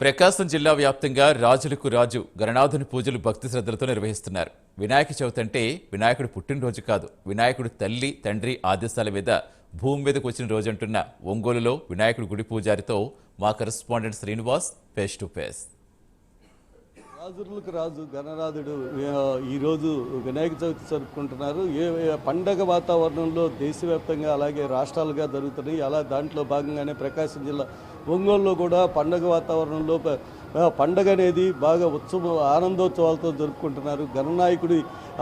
ప్రకాశం జిల్లా వ్యాప్తంగా రాజులకు రాజు గణనాథుని పూజలు భక్తి శ్రద్ధలతో నిర్వహిస్తున్నారు. వినాయక చవితి అంటే వినాయకుడు పుట్టినరోజు కాదు, వినాయకుడు తల్లి తండ్రి ఆదేశాల మీద భూమి మీదకు వచ్చిన రోజంటున్న ఒంగోలులో వినాయకుడి గుడి పూజారితో మా correspondent Srinivas face to face. రాజులకు రాజు గణనాథుడు ఈరోజు వినాయక చవితి జరుపుకుంటున్నారు. పండగ వాతావరణంలో దేశవ్యాప్తంగా అలాగే రాష్ట్రాలుగా జరుగుతున్నాయి. అలా దాంట్లో భాగంగానే ప్రకాశం జిల్లా ఒంగోలులో కూడా పండగ వాతావరణంలో పండగ అనేది బాగా ఆనందోత్సవాలతో జరుపుకుంటున్నారు. గణనాయకుడి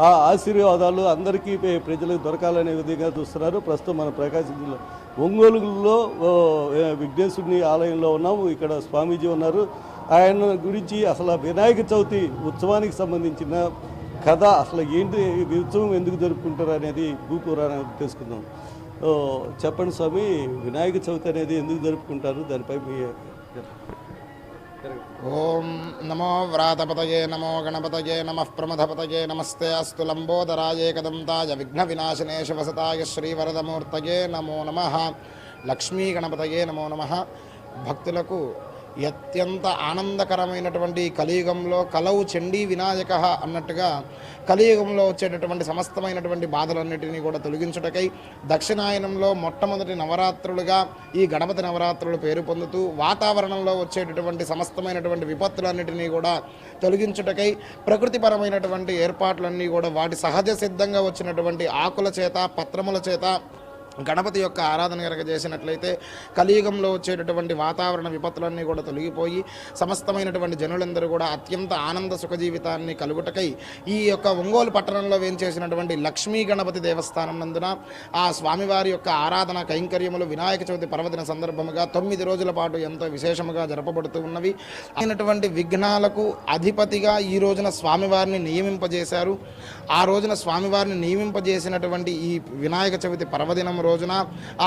ఆ ఆశీర్వాదాలు అందరికీ ప్రజలకు దొరకాలనే విధంగా చూస్తున్నారు. ప్రస్తుతం మన ప్రకాశం జిల్లా ఒంగోలులో విఘ్నేశ్వరుని ఆలయంలో ఉన్నాము. ఇక్కడ స్వామీజీ ఉన్నారు. ఆయన గురించి అసలు వినాయక చవితి ఉత్సవానికి సంబంధించిన కథ, అసలు ఏంటి ఈ ఉత్సవం ఎందుకు జరుపుకుంటారు అనేది భూపురాణం తెలుసుకుందాం. చెప్పండి స్వామి, వినాయక చవితి అనేది ఎందుకు జరుపుకుంటారు, దానిపై మీ ఓం నమో వ్రాతపతయే నమో గణపతయే నమః ప్రమథపతయే నమస్తే అస్తు లంబోదరాయ కదంతాయ విఘ్న వినాశనే శివసతాయ శ్రీవరదమూర్తయే నమో నమః. లక్ష్మీ గణపతయే నమో నమః. భక్తులకు అత్యంత ఆనందకరమైనటువంటి కలియుగంలో కలవు చండీ వినాయక అన్నట్టుగా కలియుగంలో వచ్చేటటువంటి సమస్తమైనటువంటి బాధలన్నిటినీ కూడా తొలగించుటకై దక్షిణాయనంలో మొట్టమొదటి నవరాత్రులుగా ఈ గణపతి నవరాత్రులు పేరు పొందుతూ వాతావరణంలో వచ్చేటటువంటి సమస్తమైనటువంటి విపత్తులన్నిటినీ కూడా తొలగించుటకై ప్రకృతిపరమైనటువంటి ఏర్పాట్లన్నీ కూడా వాటి సహజ సిద్ధంగా వచ్చినటువంటి ఆకుల చేత పత్రముల చేత గణపతి యొక్క ఆరాధన కనుక చేసినట్లయితే కలియుగంలో వచ్చేటటువంటి వాతావరణ విపత్తులన్నీ కూడా తొలగిపోయి సమస్తమైనటువంటి జనులందరూ కూడా అత్యంత ఆనంద సుఖ జీవితాన్ని కలుగుటకై ఈ యొక్క ఒంగోలు పట్టణంలో వేంచేసినటువంటి లక్ష్మీ గణపతి దేవస్థానం నందున ఆ స్వామివారి యొక్క ఆరాధన కైంకర్యములు వినాయక చవితి పర్వదిన సందర్భముగా 9 రోజుల పాటు ఎంతో విశేషముగా జరపబడుతూ ఉన్నవి. అయినటువంటి విఘ్నాలకు అధిపతిగా ఈ రోజున స్వామివారిని నియమింపజేశారు. ఆ రోజున స్వామివారిని నియమింపజేసినటువంటి ఈ వినాయక చవితి పర్వదినం రోజున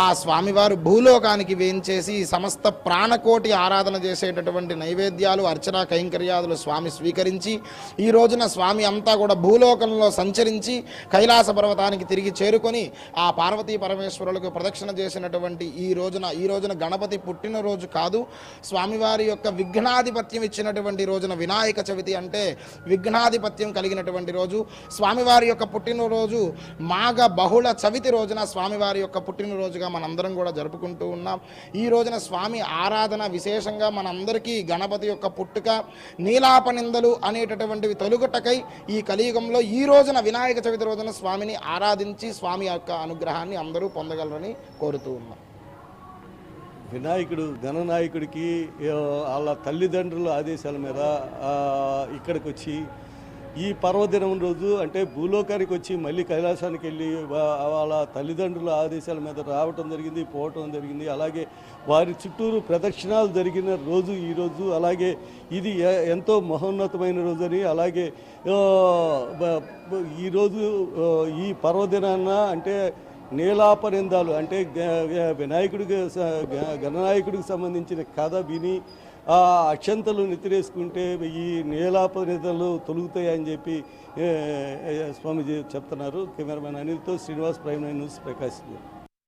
ఆ స్వామివారు భూలోకానికి వేంచేసి సమస్త ప్రాణకోటి ఆరాధన చేసేటటువంటి నైవేద్యాలు అర్చనా కైంకర్యాదులు స్వామి స్వీకరించి ఈ రోజున స్వామి అంతా కూడా భూలోకంలో సంచరించి కైలాస పర్వతానికి తిరిగి చేరుకొని ఆ పార్వతీ పరమేశ్వరులకు ప్రదక్షిణ చేసినటువంటి ఈ రోజున గణపతి పుట్టినరోజు కాదు, స్వామివారి యొక్క విఘ్నాధిపత్యం ఇచ్చినటువంటి రోజున వినాయక చవితి అంటే విఘ్నాధిపత్యం కలిగినటువంటి రోజు. స్వామివారి యొక్క పుట్టినరోజు మాఘ బహుళ చవితి రోజున స్వామివారి యొక్క పుట్టినరోజుగా మనందరం కూడా జరుపుకుంటూ ఉన్నాం. ఈ రోజున స్వామి ఆరాధన విశేషంగా మనందరికీ గణపతి యొక్క పుట్టుక నీలాపనిందలు అనేటటువంటివి తొలుగుటకై ఈ కలియుగంలో ఈ రోజున వినాయక చవితి రోజున స్వామిని ఆరాధించి స్వామి యొక్క అనుగ్రహాన్ని అందరూ పొందగలరని కోరుతూ ఉన్నాం. వినాయకుడు గణనాయకుడికి వాళ్ళ తల్లిదండ్రుల ఆదేశాల మీద ఇక్కడికి వచ్చి ఈ పర్వదినం రోజు అంటే భూలోకానికి వచ్చి మళ్ళీ కైలాసానికి వెళ్ళి వాళ్ళ తల్లిదండ్రుల ఆదేశాల మీద రావటం జరిగింది, పోవటం జరిగింది. అలాగే వారి చుట్టూరు ప్రదక్షిణాలు జరిగిన రోజు ఈరోజు. అలాగే ఇది ఎంతో మహోన్నతమైన రోజు అని, అలాగే ఈరోజు ఈ పర్వదినాన్న అంటే నీలాపనిందాలు అంటే గణనాయకుడికి సంబంధించిన కథ విని ఆ అక్షంతలు నెత్తిరేసుకుంటే ఈ నీలాపనిందలు తొలుగుతాయని చెప్పి స్వామీజీ చెప్తున్నారు. కెమెరామెన్ అనిల్తో శ్రీనివాస్, ప్రైమ్9 న్యూస్, ప్రకాశం.